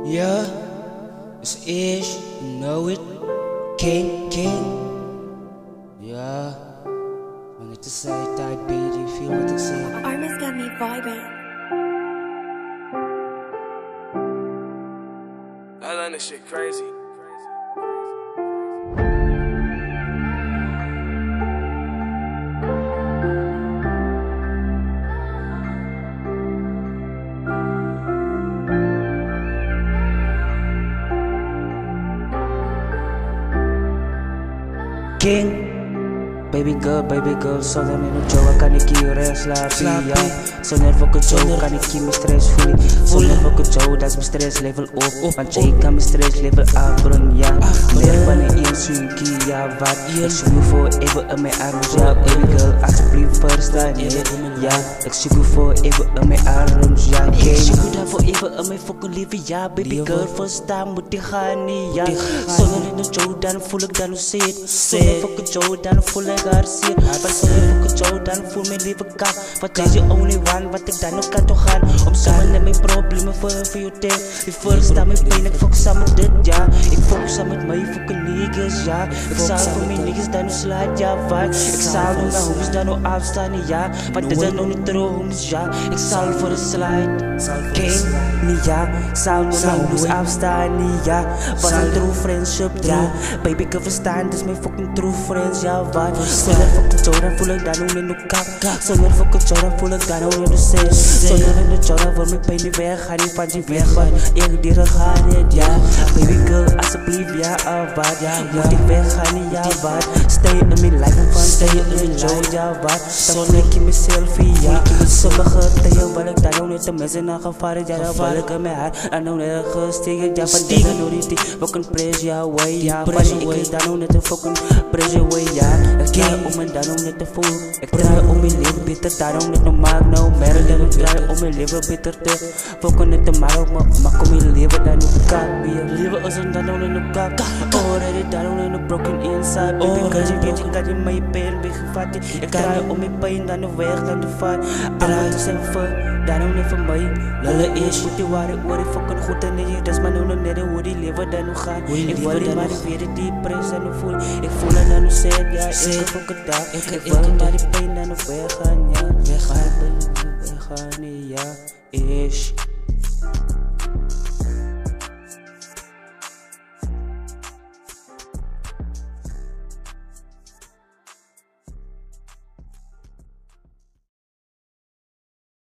Yeah, it's Ish, you know it. King. Yeah, on the side, type B, do you feel what I say? Armis got me vibing. I learned this shit crazy. King, baby girl, solo neno jowa kan ik hier slapen, ja. Zonder voor jou kan ik hier mijn stress voelen. Zonder voor jou, dat is mijn stress level op. Want jij kan mijn stress level afbrengen, ja. Leer van een insuinkie, ja wat. Ik zoek je voor even in mijn armen, ja. Baby girl, alsjeblieft verstaan je, ja. Ik zoek je voor even in mijn armen, ja. Ik zoek je daarvoor even in mijn fucking leven, ja. Baby girl, verstaan moet die gaan niet, ja. Zonder neno jou, dan voel ik dan hoe zit. Zonder voor jou, dan voel ik haar zeer. Maar zonder voor jou, dan voel mijn leven kak. Wat is je only one, wat ik dan ook kan toch gaan. Om samen met mijn problemen voor je tijd. Ik verstaan mijn pijn, ik focus aan met dit, ja. Ik focus aan met mijn fucking niggas, ja. Ik zal voor mijn niggas dan nu slaat, ja wat. Ik zal nog naar homies dan nu afstaan, ja. Want dit zijn nog niet trouw homies, ja. Ik zal voor de slide, king, niet ja. Zal nog naar homies afstaan, ja. Wat een true friendship, ja. Baby ik kan verstaan, dit is mijn fucking true friends, ja wat. Zonder fucking jou, dan voel ik dan ook in de kak. Zonder fucking jou, dan voel ik dan ook in de zee. Zonder in de jou, dan wordt mijn pijn niet weg. Ga niet van die weg, want ik die regaat het, ja. Baby girl, alsjeblieft, ja, wat. Moet ik weggaan, ja, wat. Stay in mijn life, van stay in mijn jou, ja, wat. Dan voel ik in mezelf, ja. Sommige tijden wil ik dan ook niet de mensen naar gevaren, ja. Dan val ik in mijn hart, en ook net gestegen, ja. Van dingen door die fucking pressure, ja, way, ja. Van ik weet dan ook net de fucking pressure, way, ja. Ik draai om en dan ook net te voelen. Ik draai om mijn leven beter, daarom niet normaal, nou merk dat ik draai om mijn leven beter te fokken net te maken, maar kom je leven dan ook kak. Je leven is een dan ook in de kak. Already dan ook in de broken inside. Baby girl, je weet je kan je mijn pijn weggevat. Ik draai om mijn pijn dan de weg naar de vaart. Draai dus even, daarom niet van mij. Lalle is goed die waar ik word, ik fucking goed en nee, dat is maar nog net hoe die leven dan nog gaat. Ik wil die maar ik weet die prijs en ik voel. Ik voel het dan nog zet, ja, ik heb ook een dag. Ik wil maar die pijn dan nog weggaan, ja. Weggaan, ja, ish.